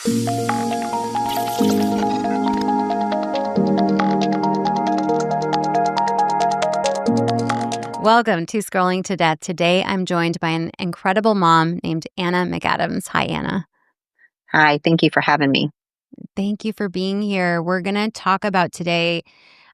Welcome to Scrolling to Death. Today, I'm joined by an incredible mom named Anna McAdams. Hi, Anna. Hi, thank you for having me. Thank you for being here. We're going to talk about today,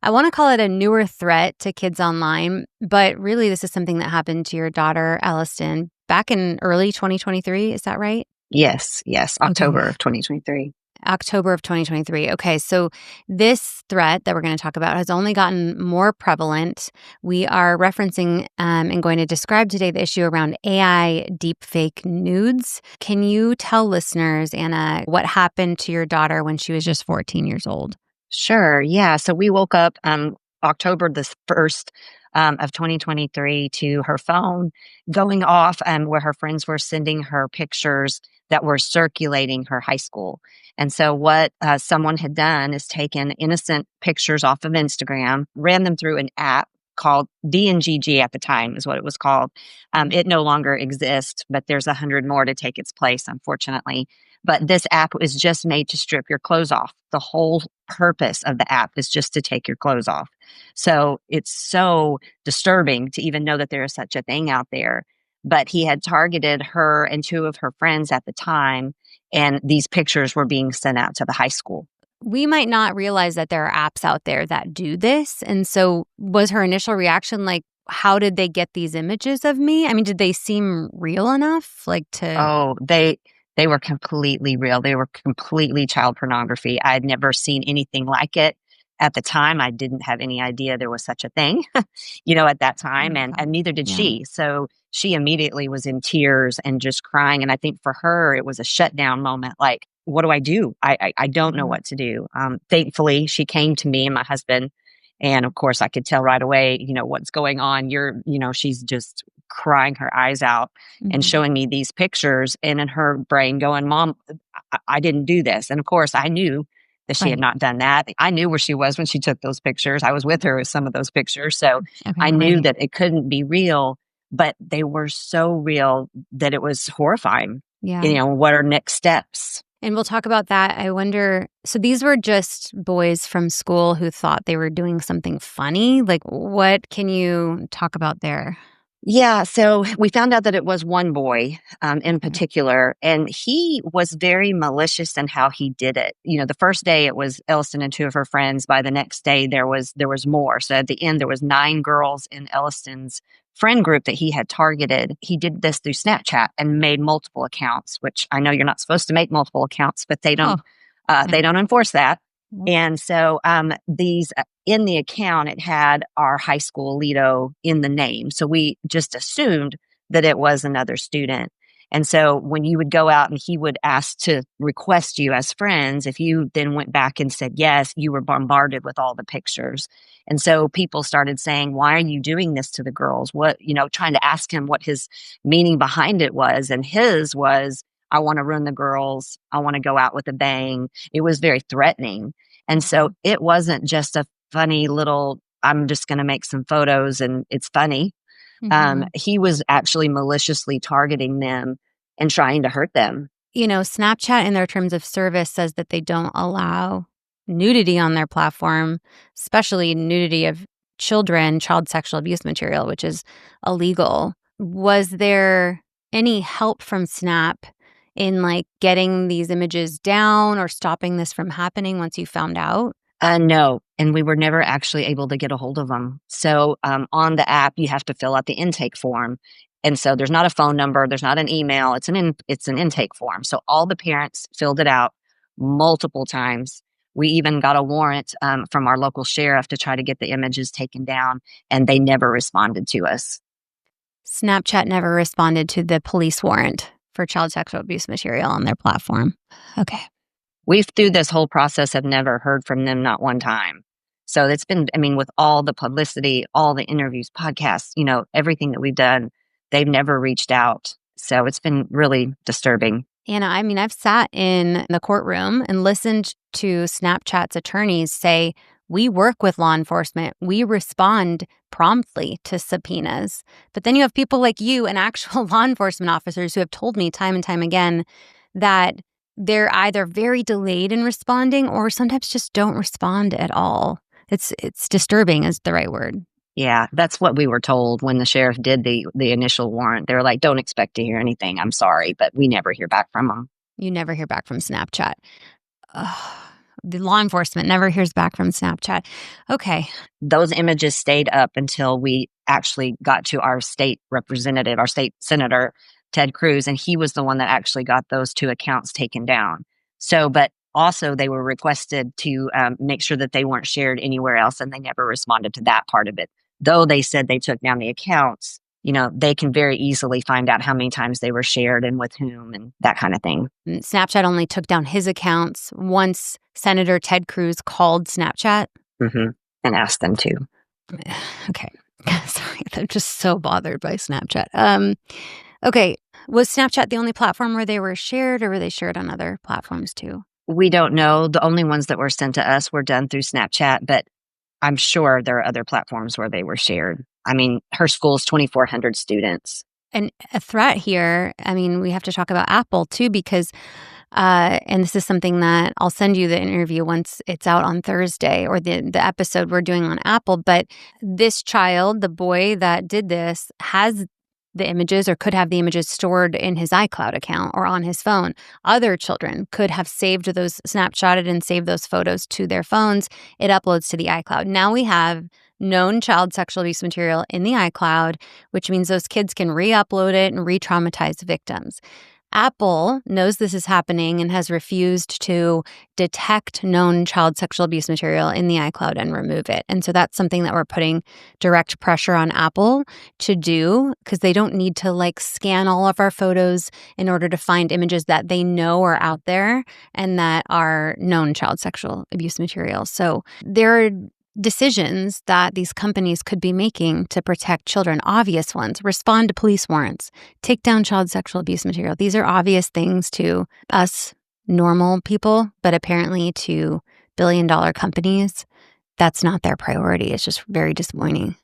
I want to call it a newer threat to kids online, but really this is something that happened to your daughter, Alliston, back in early 2023. Is that right? Yes, October Okay. of 2023. October of 2023. Okay, so this threat that we're going to talk about has only gotten more prevalent. We are referencing and going to describe today the issue around AI deepfake nudes. Can you tell listeners, Anna, what happened to your daughter when she was just 14 years old? Sure, yeah. So we woke up October the 1st of 2023 to her phone going off where her friends were sending her pictures that were circulating her high school. And so what someone had done is taken innocent pictures off of Instagram, ran them through an app called DNGG at the time is what it was called. It no longer exists, but there's 100 more to take its place, unfortunately. But this app is just made to strip your clothes off. The whole purpose of the app is just to take your clothes off. So it's so disturbing to even know that there is such a thing out there. But he had targeted her and two of her friends at the time, and these pictures were being sent out to the high school. We might not realize that there are apps out there that do this. And so was her initial reaction like, how did they get these images of me? I mean, did they seem real enough? Oh, they were completely real. They were completely child pornography. I had never seen anything like it. At the time, I didn't have any idea there was such a thing, at that time, and neither did she. So she immediately was in tears and just crying. And I think for her, it was a shutdown moment. Like, what do I do? I don't know what to do. Thankfully, she came to me and my husband. And of course, I could tell right away, what's going on. She's just crying her eyes out and showing me these pictures, and in her brain going, Mom, I didn't do this. And of course, I knew that she had not done that. I knew where she was when she took those pictures. I was with her with some of those pictures. So I knew that it couldn't be real, but they were so real that it was horrifying. Yeah. What are next steps? And we'll talk about that. I wonder, so these were just boys from school who thought they were doing something funny. Like, what can you talk about there? Yeah, so we found out that it was one boy in particular, and he was very malicious in how he did it. The first day it was Elliston and two of her friends. By the next day, there was more. So at the end, there was 9 girls in Elliston's friend group that he had targeted. He did this through Snapchat and made multiple accounts, which I know you're not supposed to make multiple accounts, but they don't enforce that. And so these in the account, it had our high school Lido in the name. So we just assumed that it was another student. And so when you would go out and he would ask to request you as friends, if you then went back and said yes, you were bombarded with all the pictures. And so people started saying, why are you doing this to the girls? Trying to ask him what his meaning behind it was. And his was, I want to ruin the girls. I want to go out with a bang. It was very threatening. And so it wasn't just a funny little, I'm just going to make some photos and it's funny. He was actually maliciously targeting them and trying to hurt them. Snapchat in their terms of service says that they don't allow nudity on their platform, especially nudity of children, child sexual abuse material, which is illegal. Was there any help from Snap in getting these images down or stopping this from happening once you found out? No, and we were never actually able to get a hold of them. So on the app, you have to fill out the intake form. And so there's not a phone number, there's not an email, it's an intake form. So all the parents filled it out multiple times. We even got a warrant from our local sheriff to try to get the images taken down, and they never responded to us. Snapchat never responded to the police warrant for child sexual abuse material on their platform. Okay. We've, through this whole process, have never heard from them, not one time. So it's been, with all the publicity, all the interviews, podcasts, everything that we've done, they've never reached out. So it's been really disturbing. Anna, I've sat in the courtroom and listened to Snapchat's attorneys say, we work with law enforcement. We respond promptly to subpoenas. But then you have people like you and actual law enforcement officers who have told me time and time again that they're either very delayed in responding or sometimes just don't respond at all. It's disturbing is the right word. Yeah, that's what we were told when the sheriff did the initial warrant. They were like, don't expect to hear anything. I'm sorry, but we never hear back from them. You never hear back from Snapchat. Ugh. The law enforcement never hears back from Snapchat. Okay. Those images stayed up until we actually got to our state representative, our state senator, Ted Cruz, and he was the one that actually got those 2 accounts taken down. So, but also they were requested to make sure that they weren't shared anywhere else, and they never responded to that part of it. Though they said they took down the accounts, they can very easily find out how many times they were shared and with whom and that kind of thing. Snapchat only took down his accounts once Senator Ted Cruz called Snapchat. Mm-hmm. And asked them to. Okay. Sorry, I'm just so bothered by Snapchat. Okay. Was Snapchat the only platform where they were shared, or were they shared on other platforms too? We don't know. The only ones that were sent to us were done through Snapchat, but I'm sure there are other platforms where they were shared. I mean, her school's 2,400 students. And a threat here, I mean, we have to talk about Apple too, because, and this is something that I'll send you the interview once it's out on Thursday, or the episode we're doing on Apple. But this child, the boy that did this, has the images or could have the images stored in his iCloud account or on his phone. Other children could have saved those, snapshotted and saved those photos to their phones. It uploads to the iCloud. Now we have known child sexual abuse material in the iCloud, which means those kids can re-upload it and re-traumatize victims. Apple knows this is happening and has refused to detect known child sexual abuse material in the iCloud and remove it. And so that's something that we're putting direct pressure on Apple to do, because they don't need to scan all of our photos in order to find images that they know are out there and that are known child sexual abuse material. So there are decisions that these companies could be making to protect children, obvious ones. Respond to police warrants, take down child sexual abuse material. These are obvious things to us normal people, but apparently to billion-dollar companies, that's not their priority. It's just very disappointing.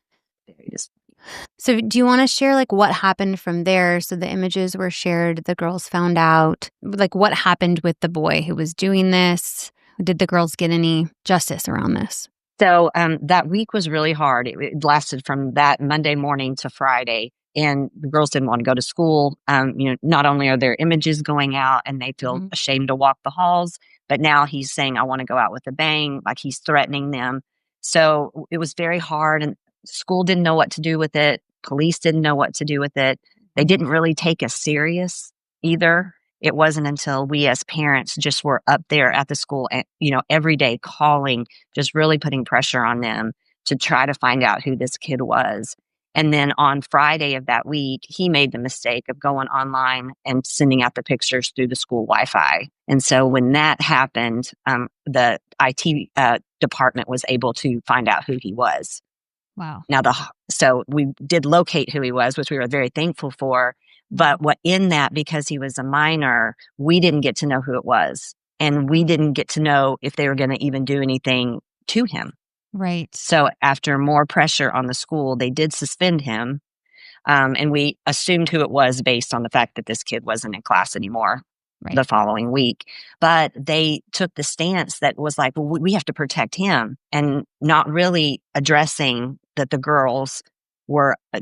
So do you want to share what happened from there? So the images were shared, the girls found out, what happened with the boy who was doing this? Did the girls get any justice around this? So that week was really hard. It lasted from that Monday morning to Friday, and the girls didn't want to go to school. Not only are their images going out and they feel ashamed to walk the halls, but now he's saying, I want to go out with a bang, like he's threatening them. So it was very hard, and school didn't know what to do with it. Police didn't know what to do with it. They didn't really take us serious either. It wasn't until we as parents just were up there at the school, and, every day calling, just really putting pressure on them to try to find out who this kid was. And then on Friday of that week, he made the mistake of going online and sending out the pictures through the school Wi-Fi. And so when that happened, the IT department was able to find out who he was. Wow. Now, so we did locate who he was, which we were very thankful for. But in that, because he was a minor, we didn't get to know who it was. And we didn't get to know if they were going to even do anything to him. Right. So after more pressure on the school, they did suspend him. And we assumed who it was based on the fact that this kid wasn't in class anymore the following week. But they took the stance that was like, well, we have to protect him, and not really addressing that the girls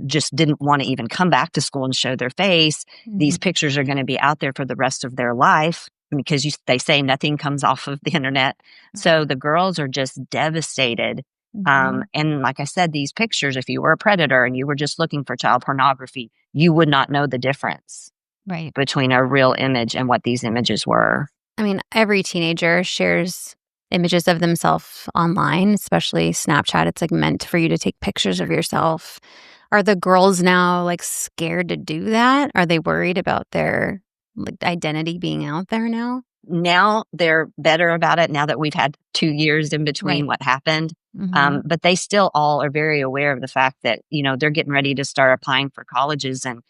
just didn't want to even come back to school and show their face. These pictures are going to be out there for the rest of their life, because they say nothing comes off of the internet. So the girls are just devastated. And like I said, these pictures, if you were a predator and you were just looking for child pornography, you would not know the difference between a real image and what these images were. I mean, every teenager shares images of themselves online, especially Snapchat. It's meant for you to take pictures of yourself. Are the girls now scared to do that? Are they worried about their identity being out there now? Now they're better about it, now that we've had 2 years in between what happened. But they still all are very aware of the fact that, they're getting ready to start applying for colleges, and,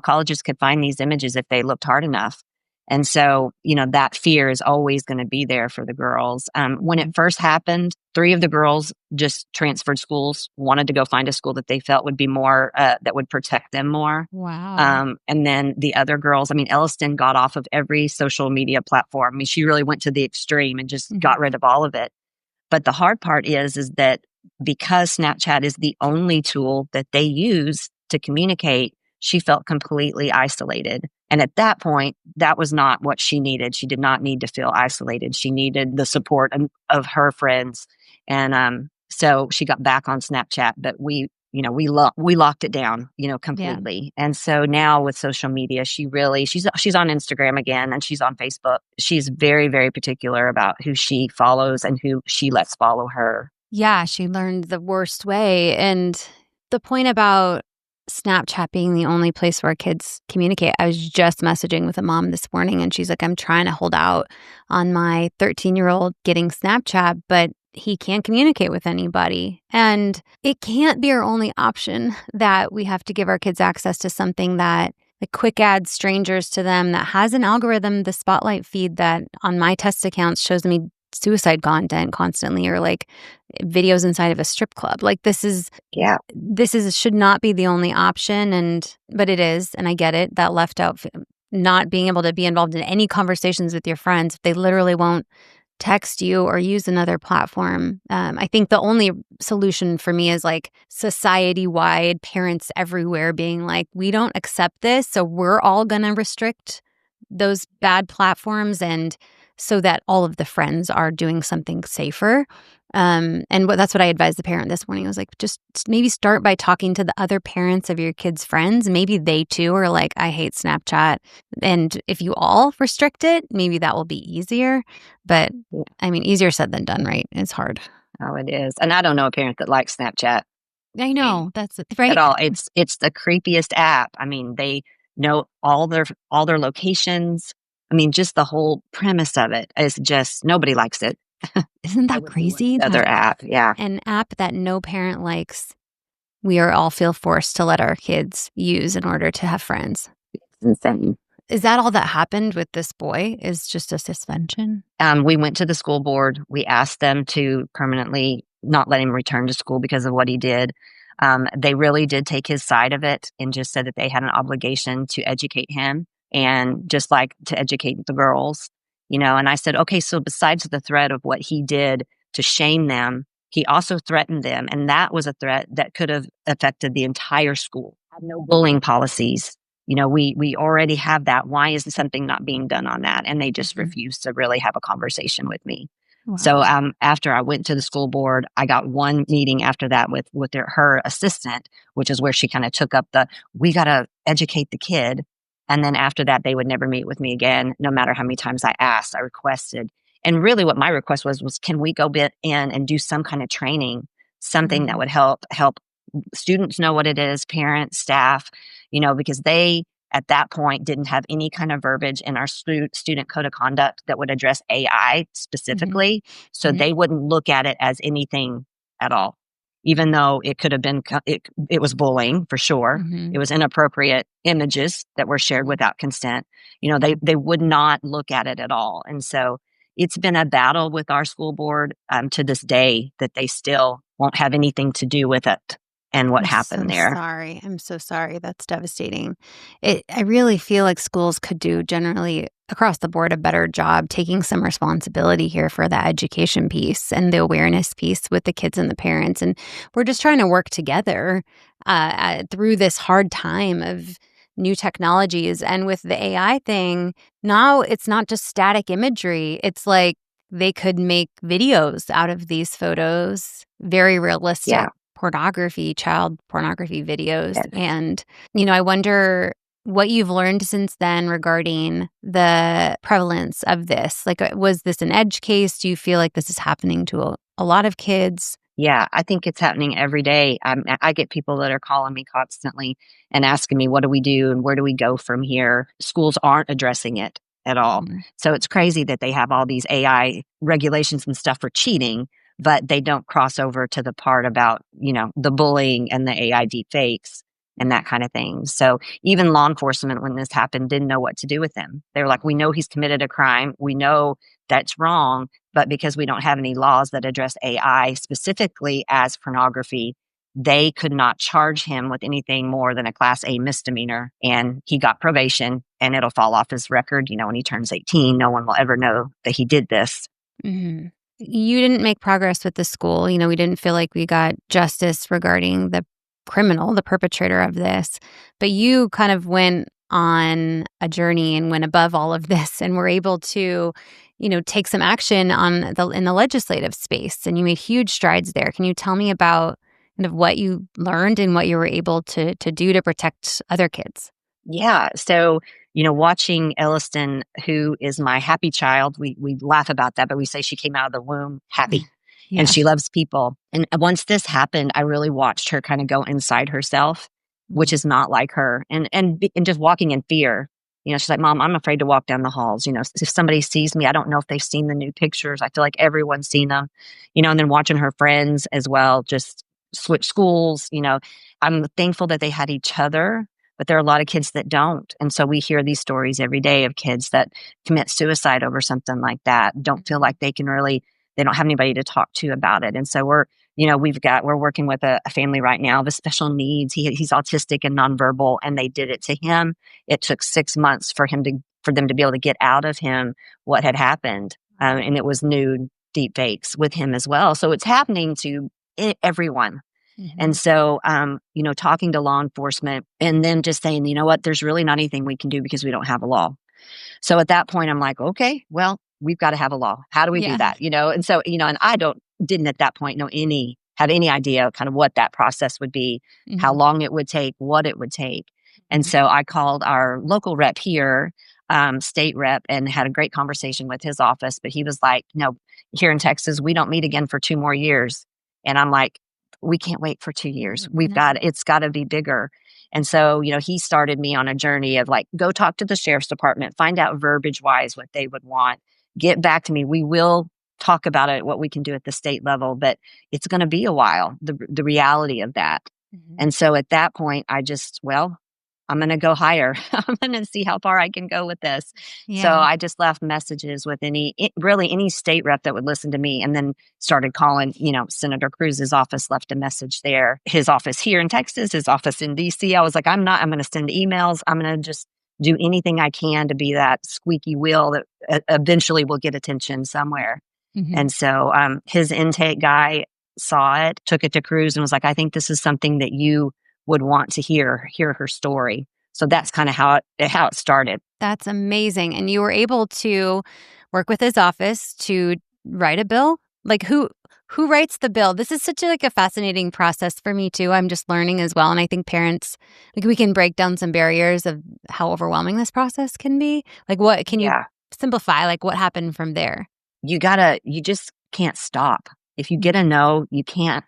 colleges could find these images if they looked hard enough. And so, that fear is always going to be there for the girls. When it first happened, 3 of the girls just transferred schools, wanted to go find a school that they felt would be more, that would protect them more. Wow. And then the other girls, Elliston got off of every social media platform. She really went to the extreme and just Mhm. got rid of all of it. But the hard part is that because Snapchat is the only tool that they use to communicate, she felt completely isolated. And at that point, that was not what she needed. She did not need to feel isolated. She needed the support of her friends. And so she got back on Snapchat, but we locked it down, Yeah. completely. And so now with social media, she's on Instagram again, and she's on Facebook. She's very, very particular about who she follows and who she lets follow her. Yeah, she learned the worst way. And the point about Snapchat being the only place where kids communicate, I was just messaging with a mom this morning, and she's like, I'm trying to hold out on my 13-year-old getting Snapchat, but he can't communicate with anybody. And it can't be our only option that we have to give our kids access to something that like quick add strangers to them that has an algorithm, the spotlight feed that on my test accounts shows me suicide content constantly, or like videos inside of a strip club. Like this is should not be the only option, but it is, and I get it. That left out, not being able to be involved in any conversations with your friends if they literally won't text you or use another platform. I think the only solution for me is like society-wide, parents everywhere being like, we don't accept this, so we're all going to restrict those bad platforms, and so that all of the friends are doing something safer. That's what I advised the parent this morning. I was like, just maybe start by talking to the other parents of your kids' friends. Maybe they too are like, I hate Snapchat. And if you all restrict it, maybe that will be easier. But easier said than done, right? It's hard. Oh, it is. And I don't know a parent that likes Snapchat. I know. That's right. At all. It's the creepiest app. They know all their locations. Just the whole premise of it is just nobody likes it. Isn't that crazy? Other app, yeah. An app that no parent likes, we all feel forced to let our kids use in order to have friends. It's insane. Is that all that happened with this boy? Is just a suspension? We went to the school board. We asked them to permanently not let him return to school because of what he did. They really did take his side of it and just said that they had an obligation to educate him and just like to educate the girls, and I said, okay, so besides the threat of what he did to shame them, he also threatened them. And that was a threat that could have affected the entire school. No bullying policies. We already have that. Why is something not being done on that? And they just refused to really have a conversation with me. Wow. So after I went to the school board, I got one meeting after that with her assistant, which is where she kind of took up we got to educate the kid. And then after that, they would never meet with me again, no matter how many times I asked, I requested. And really what my request was can we go in and do some kind of training, something that would help students know what it is, parents, staff, because they, at that point, didn't have any kind of verbiage in our student code of conduct that would address AI specifically. So they wouldn't look at it as anything at all, even though it could have been, it was bullying for sure. It was inappropriate images that were shared without consent. They would not look at it at all. And so it's been a battle with our school board to this day that they still won't have anything to do with it. And what happened there. I'm so sorry. That's devastating. I really feel like schools could do generally across the board a better job taking some responsibility here for the education piece and the awareness piece with the kids and the parents. And we're just trying to work together through this hard time of new technologies. And with the AI thing, now it's not just static imagery. It's like they could make videos out of these photos, very realistic. Yeah. Child pornography videos. Yes. And, I wonder what you've learned since then regarding the prevalence of this. Like, was this an edge case? Do you feel like this is happening to a lot of kids? Yeah, I think it's happening every day. I get people that are calling me constantly and asking me, what do we do and where do we go from here? Schools aren't addressing it at all. So it's crazy that they have all these AI regulations and stuff for cheating, but they don't cross over to the part about, the bullying and the AI deepfakes. and that kind of thing. So even law enforcement, when this happened, didn't know what to do with him. They were like, we know he's committed a crime. We know that's wrong, but because we don't have any laws that address AI specifically as pornography, they could not charge him with anything more than a Class A misdemeanor. And he got probation, and it'll fall off his record. When he turns 18, no one will ever know that he did this. Mm-hmm. You didn't make progress with the school. We didn't feel like we got justice regarding the criminal, the perpetrator of this. But you kind of went on a journey and went above all of this and were able to, take some action in the legislative space. And you made huge strides there. Can you tell me about kind of what you learned and what you were able to do to protect other kids? Yeah. So, watching Elliston, who is my happy child, we laugh about that, but we say she came out of the womb happy. Yeah. And she loves people. And once this happened, I really watched her kind of go inside herself, which is not like her, and just walking in fear. She's like, Mom, I'm afraid to walk down the halls. If somebody sees me, I don't know if they've seen the new pictures. I feel like everyone's seen them, and then watching her friends as well, just switch schools. I'm thankful that they had each other, but there are a lot of kids that don't. And so we hear these stories every day of kids that commit suicide over something like that, don't feel like they don't have anybody to talk to about it. And so we're working with a family right now with special needs. He's autistic and nonverbal, and they did it to him. It took 6 months for them to be able to get out of him what had happened. And it was nude deep fakes with him as well. So it's happening to everyone. Mm-hmm. And so, talking to law enforcement and then just saying, what, there's really not anything we can do because we don't have a law. So at that point, I'm like, okay, well, we've got to have a law. How do we do that? And so, and I didn't at that point have any idea kind of what that process would be, mm-hmm. how long it would take, what it would take. And mm-hmm. so I called our local rep here, state rep, and had a great conversation with his office. But he was like, no, here in Texas, we don't meet again for 2 more years. And I'm like, we can't wait for 2 years. It's got to be bigger. And so, he started me on a journey of like, go talk to the sheriff's department, find out verbiage wise what they would want, get back to me. We will talk about it, what we can do at the state level, but it's going to be a while, the reality of that. Mm-hmm. And so at that point, I'm going to go higher. I'm going to see how far I can go with this. Yeah. So I just left messages with any state rep that would listen to me, and then started calling, Senator Cruz's office, left a message there, his office here in Texas, his office in DC. I was like, I'm going to send emails. I'm going to just do anything I can to be that squeaky wheel that eventually will get attention somewhere. Mm-hmm. And so his intake guy saw it, took it to Cruz, and was like, I think this is something that you would want to hear her story. So that's kind of how it started. That's amazing. And you were able to work with his office to write a bill? Like who writes the bill? This is such a fascinating process for me too. I'm just learning as well. And I think parents, we can break down some barriers of how overwhelming this process can be. Like what can you simplify? Like what happened from there? You just can't stop. If you get a no, you can't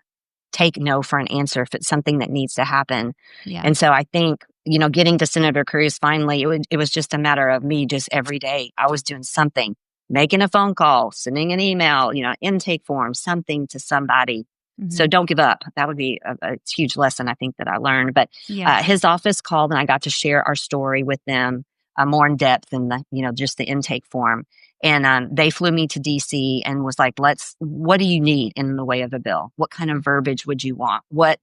take no for an answer if it's something that needs to happen. Yeah. And so I think, getting to Senator Cruz finally, it was just a matter of me just every day. I was doing something, making a phone call, sending an email, intake form, something to somebody. Mm-hmm. So don't give up. That would be a huge lesson I think that I learned. But his office called, and I got to share our story with them more in depth than just the intake form. And they flew me to DC and was like, what do you need in the way of a bill? What kind of verbiage would you want? What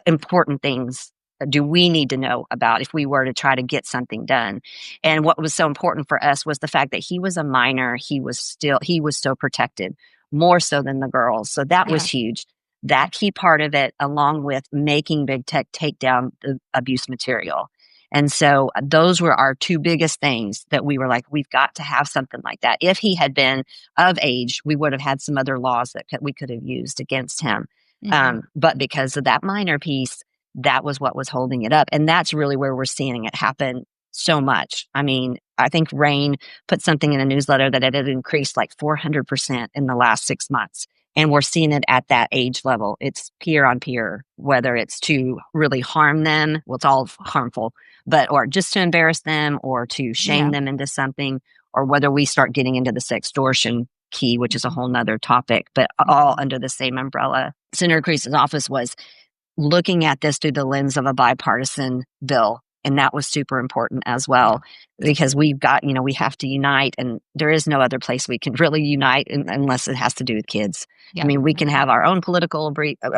important things do we need to know about if we were to try to get something done? And what was so important for us was the fact that he was a minor. He was so protected, more so than the girls. So that was huge. That key part of it, along with making big tech take down the abuse material. And so those were our 2 biggest things that we were like, we've got to have something like that. If he had been of age, we would have had some other laws that we could have used against him. Mm-hmm. But because of that minor piece, that was what was holding it up. And that's really where we're seeing it happen so much. I mean, I think Rain put something in a newsletter that it had increased like 400% in the last 6 months. And we're seeing it at that age level. It's peer on peer, whether it's to really harm them. Well, it's all harmful, or just to embarrass them or to shame them into something, or whether we start getting into the sextortion key, which is a whole nother topic, but all under the same umbrella. Senator Cruz's office was looking at this through the lens of a bipartisan bill. And that was super important as well, because we've got, we have to unite, and there is no other place we can really unite unless it has to do with kids. Yeah. I mean, we can have our own political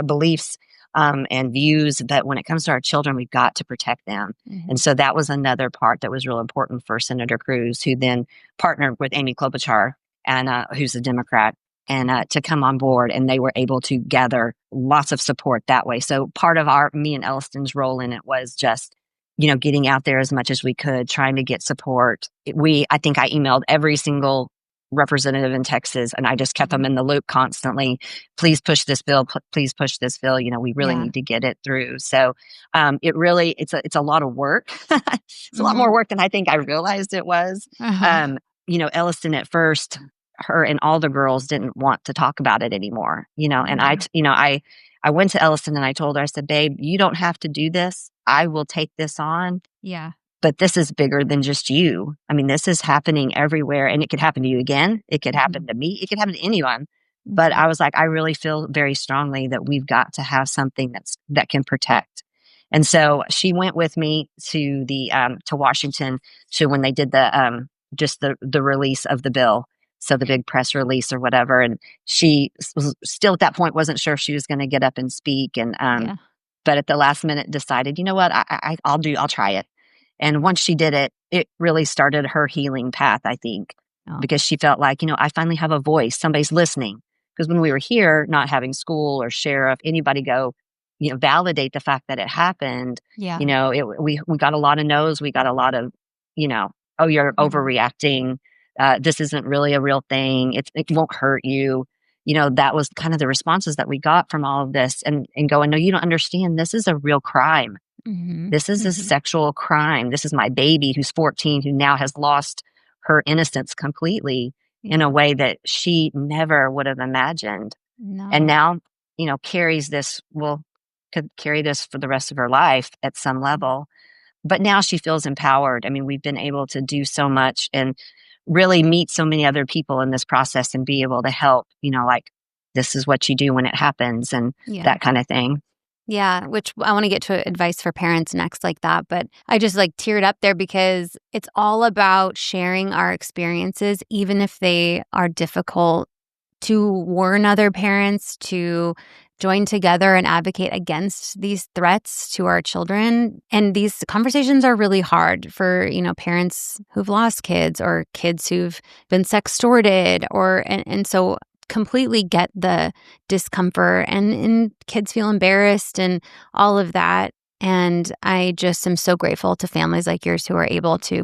beliefs and views, but when it comes to our children, we've got to protect them. Mm-hmm. And so that was another part that was real important for Senator Cruz, who then partnered with Amy Klobuchar, and who's a Democrat, and to come on board, and they were able to gather lots of support that way. So part of me and Elliston's role in it was just, getting out there as much as we could, trying to get support. I think I emailed every single representative in Texas, and I just kept them in the loop constantly. Please push this bill. Please push this bill. We really need to get it through. So it's a lot of work. It's a lot more work than I think I realized it was. Elliston at first, her and all the girls didn't want to talk about it anymore, and I went to Elliston and I told her, I said, babe, you don't have to do this. I will take this on. Yeah. But this is bigger than just you. I mean, this is happening everywhere, and it could happen to you again. It could happen to me. It could happen to anyone. But I was like, I really feel very strongly that we've got to have something that can protect. And so she went with me to to Washington to when they did the release of the bill. So the big press release or whatever. And she was still at that point wasn't sure if she was going to get up and speak. And but at the last minute decided, you know what, I'll try it. And once she did it, it really started her healing path, I think, because she felt like, I finally have a voice. Somebody's listening. Because when we were here, not having school or sheriff, anybody go, validate the fact that it happened. Yeah. We got a lot of no's. We got a lot of, oh, you're overreacting. This isn't really a real thing. It won't hurt you. That was kind of the responses that we got from all of this, and going, no, you don't understand. This is a real crime. Mm-hmm. This is a sexual crime. This is my baby who's 14, who now has lost her innocence completely in a way that she never would have imagined. No. And now, could carry this for the rest of her life at some level. But now she feels empowered. I mean, we've been able to do so much and really meet so many other people in this process and be able to help, like, this is what you do when it happens, and that kind of thing. Yeah, which I want to get to advice for parents next like that. But I just teared up there because it's all about sharing our experiences, even if they are difficult, to warn other parents to join together and advocate against these threats to our children. And these conversations are really hard for, parents who've lost kids or kids who've been sextorted and so completely get the discomfort and kids feel embarrassed and all of that. And I just am so grateful to families like yours who are able to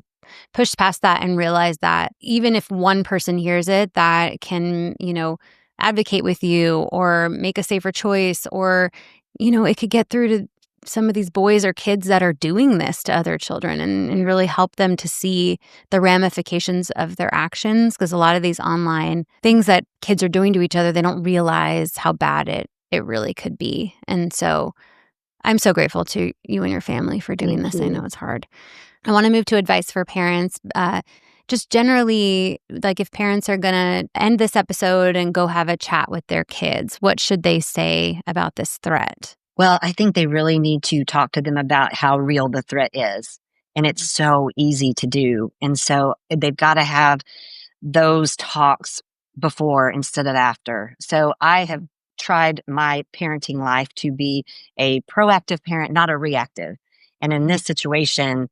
push past that and realize that even if one person hears it, that can, advocate with you or make a safer choice, or, it could get through to some of these boys or kids that are doing this to other children and really help them to see the ramifications of their actions. Because a lot of these online things that kids are doing to each other, they don't realize how bad it really could be. And so I'm so grateful to you and your family for doing this. I know it's hard. I want to move to advice for parents. Just generally, if parents are going to end this episode and go have a chat with their kids, what should they say about this threat? Well, I think they really need to talk to them about how real the threat is. And it's so easy to do. And so they've got to have those talks before instead of after. So I have tried my parenting life to be a proactive parent, not a reactive. And in this situation,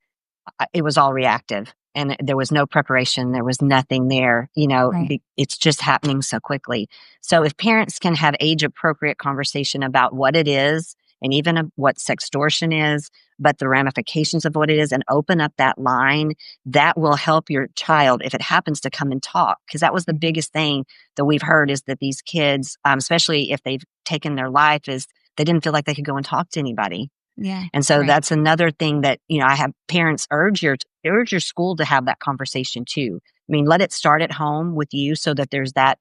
it was all reactive. And there was no preparation. There was nothing there. Right. It's just happening so quickly. So if parents can have age-appropriate conversation about what it is, and even what sextortion is, but the ramifications of what it is, and open up that line, that will help your child if it happens to come and talk. Because that was the biggest thing that we've heard, is that these kids, especially if they've taken their life, is they didn't feel like they could go and talk to anybody. Yeah. And so that's another thing that, I have parents urge your school to have that conversation too. I mean, let it start at home with you, so that there's that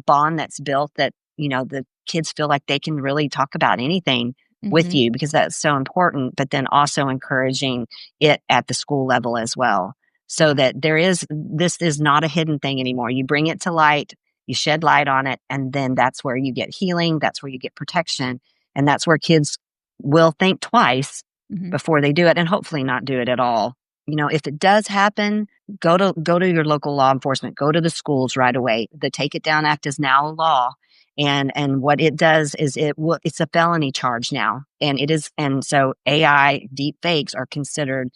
bond that's built, that, the kids feel like they can really talk about anything with you, because that's so important. But then also encouraging it at the school level as well, so that this is not a hidden thing anymore. You bring it to light, you shed light on it, and then that's where you get healing. That's where you get protection. And that's where kids will think twice Mhm. before they do it, and hopefully not do it at all. If it does happen, go to your local law enforcement, go to the schools right away. The Take It Down Act is now a law. And what it does is it's a felony charge now. And so AI deep fakes are considered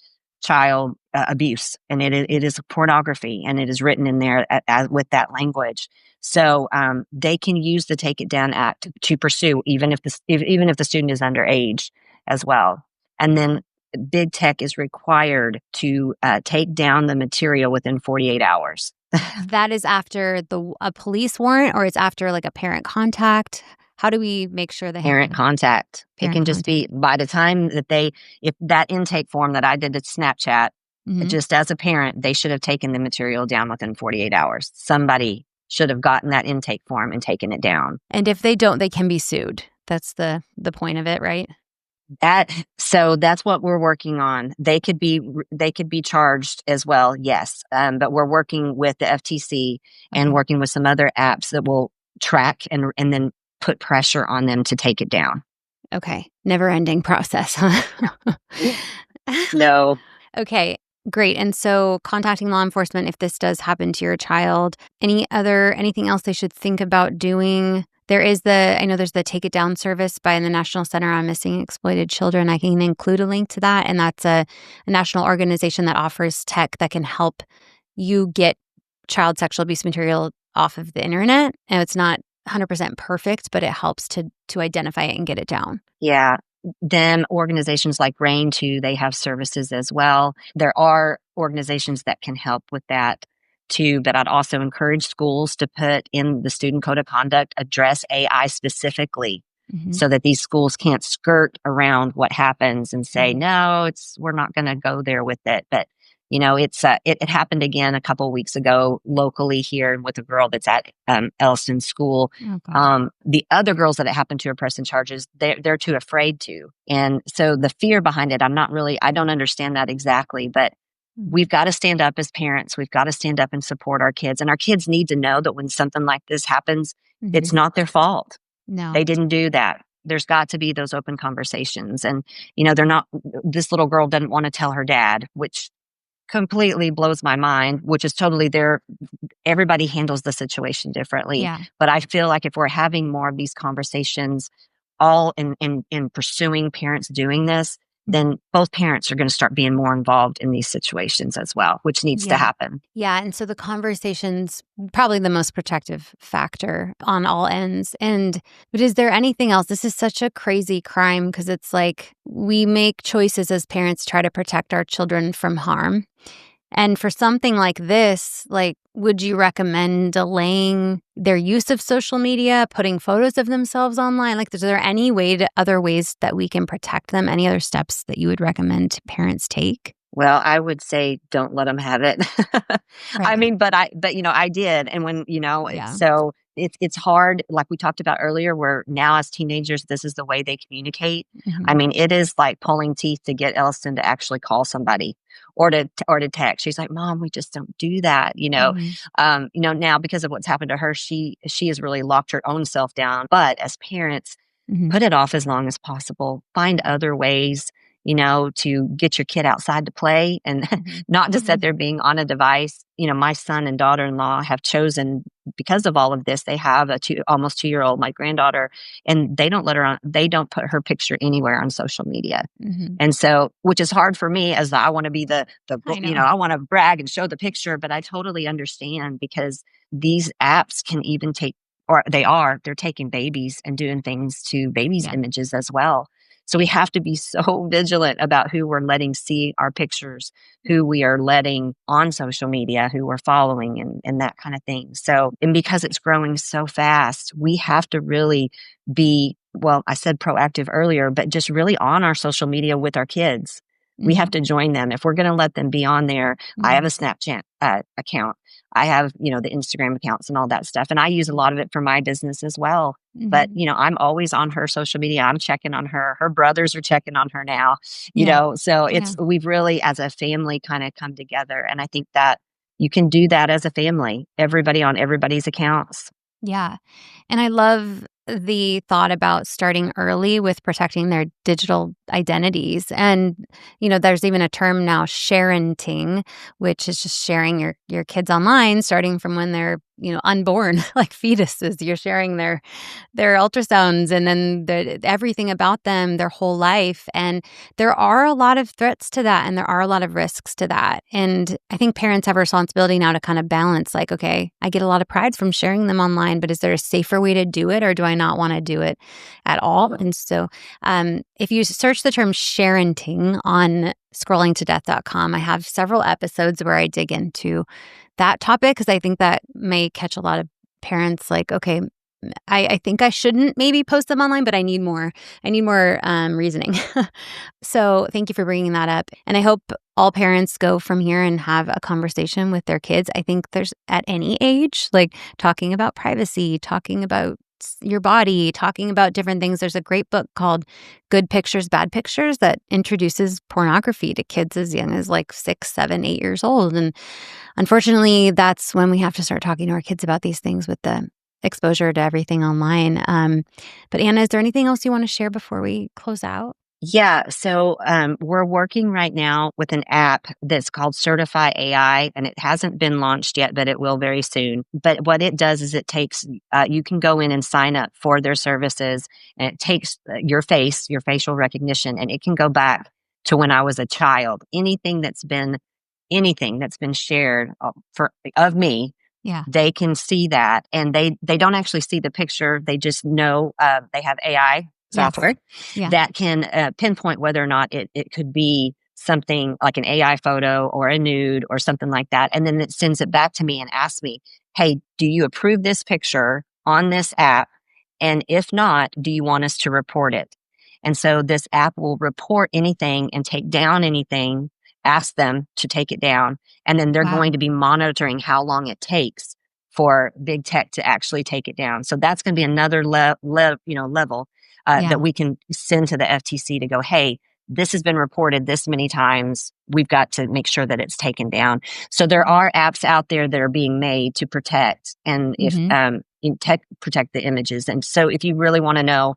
child abuse, and it is pornography, and it is written in there with that language. So they can use the Take It Down Act to pursue, even if the student is underage as well. And then big tech is required to take down the material within 48 hours. That is after a police warrant, or it's after like a parent contact? How do we make sure they Parent contact. It Parent can just be by the time that if that intake form that I did at Snapchat, just as a parent, they should have taken the material down within 48 hours. Somebody should have gotten that intake form and taken it down. And if they don't, they can be sued. That's the point of it, right? So that's what we're working on. They could be charged as well, yes. But we're working with the FTC and working with some other apps that will track and then put pressure on them to take it down. Okay. Never ending process, huh? No. Okay. Great. And so contacting law enforcement if this does happen to your child. Anything else they should think about doing? I know there's the Take It Down service by the National Center on Missing and Exploited Children. I can include a link to that. And that's a national organization that offers tech that can help you get child sexual abuse material off of the internet. And it's not 100% perfect, but it helps to identify it and get it down. Yeah. Then organizations like RAIN too, they have services as well. There are organizations that can help with that too, but I'd also encourage schools to put in the student code of conduct, address AI specifically, so that these schools can't skirt around what happens and say, no, we're not going to go there with it. But it happened again a couple of weeks ago locally here with a girl that's at Elliston School. The other girls that it happened to are pressing charges. They're too afraid to. And so the fear behind it, I don't understand that exactly, but we've got to stand up as parents. We've got to stand up and support our kids. And our kids need to know that when something like this happens, it's not their fault. No. They didn't do that. There's got to be those open conversations. And, this little girl doesn't want to tell her dad, which completely blows my mind, which is totally everybody handles the situation differently. Yeah. But I feel like if we're having more of these conversations, all in pursuing parents doing this, then both parents are going to start being more involved in these situations as well, which needs to happen. Yeah. And so the conversation's probably the most protective factor on all ends. But is there anything else? This is such a crazy crime because it's like we make choices as parents to try to protect our children from harm. And for something like this, would you recommend delaying their use of social media, putting photos of themselves online? Is there other ways that we can protect them? Any other steps that you would recommend parents take? Well, I would say don't let them have it. Right. I mean, but I did. And when, so it's hard, like we talked about earlier, where now as teenagers, this is the way they communicate. I mean, it is like pulling teeth to get Ellison to actually call somebody or to text. She's like, Mom, we just don't do that. Now because of what's happened to her, she has really locked her own self down. But as parents, put it off as long as possible. Find other ways to get your kid outside to play and not just that they're being on a device. My son and daughter-in-law have chosen, because of all of this, they have almost 2-year-old, my granddaughter, and they don't put her picture anywhere on social media. And so, which is hard for me as I want to be I want to brag and show the picture, but I totally understand because these apps can even they're taking babies and doing things to babies' images as well. So we have to be so vigilant about who we're letting see our pictures, who we are letting on social media, who we're following and that kind of thing. So, and because it's growing so fast, we have to really be, well, I said proactive earlier, but just really on our social media with our kids. We have to join them. If we're going to let them be on there, I have a Snapchat account. I have, the Instagram accounts and all that stuff. And I use a lot of it for my business as well. But, I'm always on her social media. I'm checking on her. Her brothers are checking on her now, so we've really, as a family, kind of come together. And I think that you can do that as a family, everybody on everybody's accounts. Yeah. And I love the thought about starting early with protecting their digital identities. And, there's even a term now, sharenting, which is just sharing your kids online, starting from when they're, unborn, like fetuses. You're sharing their ultrasounds and then everything about them, their whole life. And there are a lot of threats to that, and there are a lot of risks to that. And I think parents have a responsibility now to kind of balance, like, okay, I get a lot of pride from sharing them online, but is there a safer way to do it, or do I not want to do it at all? And so if you search the term sharenting on scrollingtodeath.com, I have several episodes where I dig into that topic, because I think that may catch a lot of parents like, okay, I think I shouldn't maybe post them online, but I need more. I need more reasoning. So thank you for bringing that up. And I hope all parents go from here and have a conversation with their kids. I think there's, at any age, like talking about privacy, talking about your body, talking about different things. There's a great book called Good Pictures, Bad Pictures that introduces pornography to kids as young as like 6, 7, 8 years old. And unfortunately, that's when we have to start talking to our kids about these things with the exposure to everything online. But Anna, is there anything else you want to share before we close out? Yeah. So we're working right now with an app that's called Certify AI, and it hasn't been launched yet, but it will very soon. But what it does is it takes, you can go in and sign up for their services, and it takes your face, your facial recognition, and it can go back to when I was a child. Anything that's been shared of me, Yeah. they can see that, and they don't actually see the picture. They just know, they have AI software that can pinpoint whether or not it could be something like an AI photo or a nude or something like that. And then it sends it back to me and asks me, hey, do you approve this picture on this app? And if not, do you want us to report it? And so this app will report anything and take down anything, ask them to take it down. And then they're going to be monitoring how long it takes for big tech to actually take it down. So that's going to be another level that we can send to the FTC to go, hey, this has been reported this many times. We've got to make sure that it's taken down. So there are apps out there that are being made to protect and protect the images. And so if you really want to know,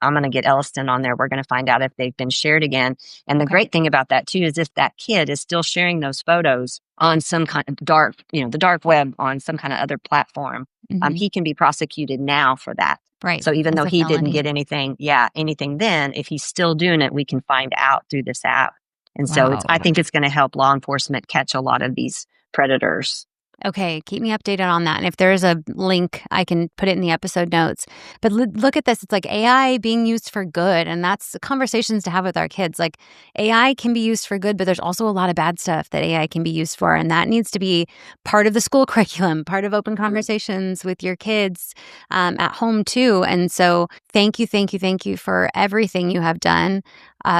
I'm going to get Elliston on there. We're going to find out if they've been shared again. And the great thing about that too is if that kid is still sharing those photos on some kind of the dark web, on some kind of other platform, he can be prosecuted now for that. Right. So even though he didn't get anything then, if he's still doing it, we can find out through this app. And so I think it's going to help law enforcement catch a lot of these predators. Okay, keep me updated on that. And if there's a link, I can put it in the episode notes. But look at this. It's like AI being used for good. And that's conversations to have with our kids. Like AI can be used for good, but there's also a lot of bad stuff that AI can be used for. And that needs to be part of the school curriculum, part of open conversations with your kids at home too. And so thank you for everything you have done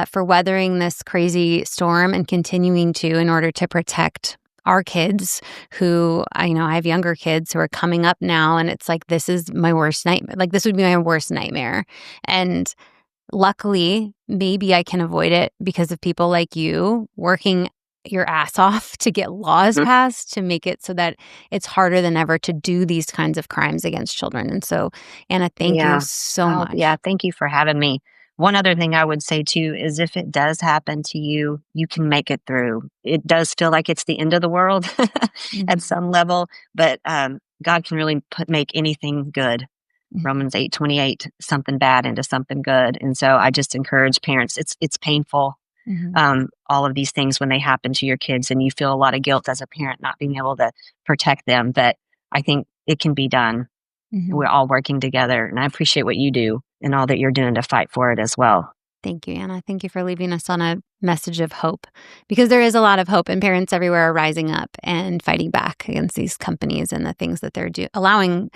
for weathering this crazy storm and continuing to in order to protect our kids who, I have younger kids who are coming up now, and it's like, this is my worst nightmare. Like, this would be my worst nightmare. And luckily, maybe I can avoid it because of people like you working your ass off to get laws passed to make it so that it's harder than ever to do these kinds of crimes against children. And so, Anna, thank you so much. Yeah, thank you for having me. One other thing I would say too is if it does happen to you, you can make it through. It does feel like it's the end of the world at some level, but God can really make anything good. Romans 8:28, something bad into something good. And so I just encourage parents. It's painful. All of these things when they happen to your kids, and you feel a lot of guilt as a parent not being able to protect them. But I think it can be done. We're all working together, and I appreciate what you do and all that you're doing to fight for it as well. Thank you, Anna. Thank you for leaving us on a message of hope, because there is a lot of hope, and parents everywhere are rising up and fighting back against these companies and the things that they're allowing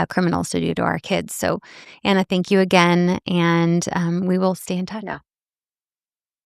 criminals to do to our kids. So, Anna, thank you again, and we will stay in touch. Yeah.